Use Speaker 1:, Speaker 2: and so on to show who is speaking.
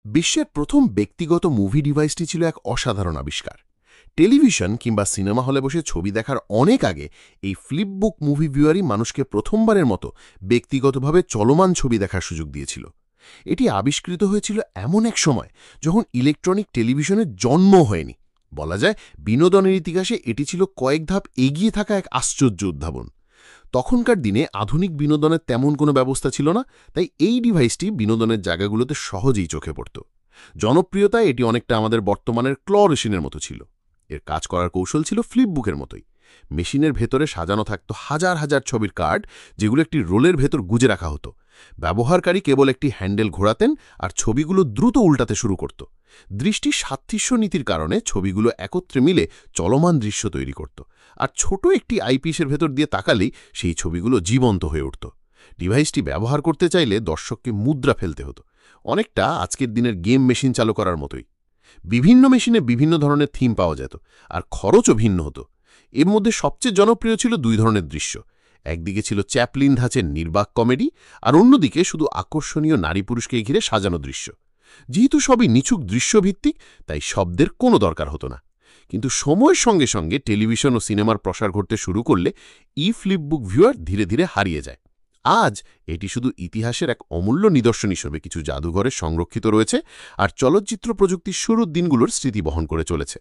Speaker 1: বিশ্বের প্রথম ব্যক্তিগত মুভি ডিভাইসটি ছিল এক অসাধারণ আবিষ্কার। টেলিভিশন কিংবা সিনেমা হলে বসে ছবি দেখার অনেক আগে এই ফ্লিপবুক মুভি ভিউয়ারই মানুষকে প্রথমবারের মতো ব্যক্তিগতভাবে চলমান ছবি দেখার সুযোগ দিয়েছিল। এটি আবিষ্কৃত হয়েছিল এমন এক সময় যখন ইলেকট্রনিক টেলিভিশনের জন্ম হয়নি। বলা যায় বিনোদনের ইতিহাসে এটি ছিল কয়েক ধাপ এগিয়ে থাকা এক আশ্চর্য উদ্ভাবন। তখনকার দিনে আধুনিক বিনোদনের তেমন কোনো ব্যবস্থা ছিল না, তাই এই ডিভাইসটি বিনোদনের জায়গাগুলোতে সহজেই চোখে পড়ত। জনপ্রিয়তায় এটি অনেকটা আমাদের বর্তমানের ক্ল মেশিনের মতো ছিল। এর কাজ করার কৌশল ছিল ফ্লিপবুকের মতোই। মেশিনের ভেতরে সাজানো থাকত হাজার হাজার ছবির কার্ড, যেগুলো একটি রোলের ভেতর গুজে রাখা হতো। ব্যবহারকারী কেবল একটি হ্যান্ডেল ঘোরাতেন আর ছবিগুলো দ্রুত উল্টাতে শুরু করত। দৃষ্টির সাদৃশ্য নীতির কারণে ছবিগুলো একত্রে মিলে চলমান দৃশ্য তৈরি করত, আর ছোট একটি আইপিসের ভেতর দিয়ে তাকালেই সেই ছবিগুলো জীবন্ত হয়ে উঠত। ডিভাইসটি ব্যবহার করতে চাইলে দর্শককে মুদ্রা ফেলতে হতো, অনেকটা আজকের দিনের গেম মেশিন চালু করার মতোই। বিভিন্ন মেশিনে বিভিন্ন ধরনের থিম পাওয়া যেত, আর খরচও ভিন্ন হতো। এর মধ্যে সবচেয়ে জনপ্রিয় ছিল দুই ধরনের দৃশ্য। একদিকে ছিল চ্যাপলিন ধাঁচের নির্বাক কমেডি, আর অন্যদিকে শুধু আকর্ষণীয় নারী পুরুষকে ঘিরে সাজানো দৃশ্য। যেহেতু সবই নিছক দৃশ্যভিত্তিক, তাই শব্দের কোনো দরকার হতো না। কিন্তু সময়ের সঙ্গে সঙ্গে টেলিভিশন ও সিনেমার প্রসার ঘটতে শুরু করলে ফ্লিপবুক ভিউয়ার ধীরে ধীরে হারিয়ে যায়। আজ এটি শুধু ইতিহাসের এক অমূল্য নিদর্শন হিসেবে কিছু জাদুঘরে সংরক্ষিত রয়েছে, আর চলচ্চিত্র প্রযুক্তির শুরুর দিনগুলোর স্মৃতি বহন করে চলেছে।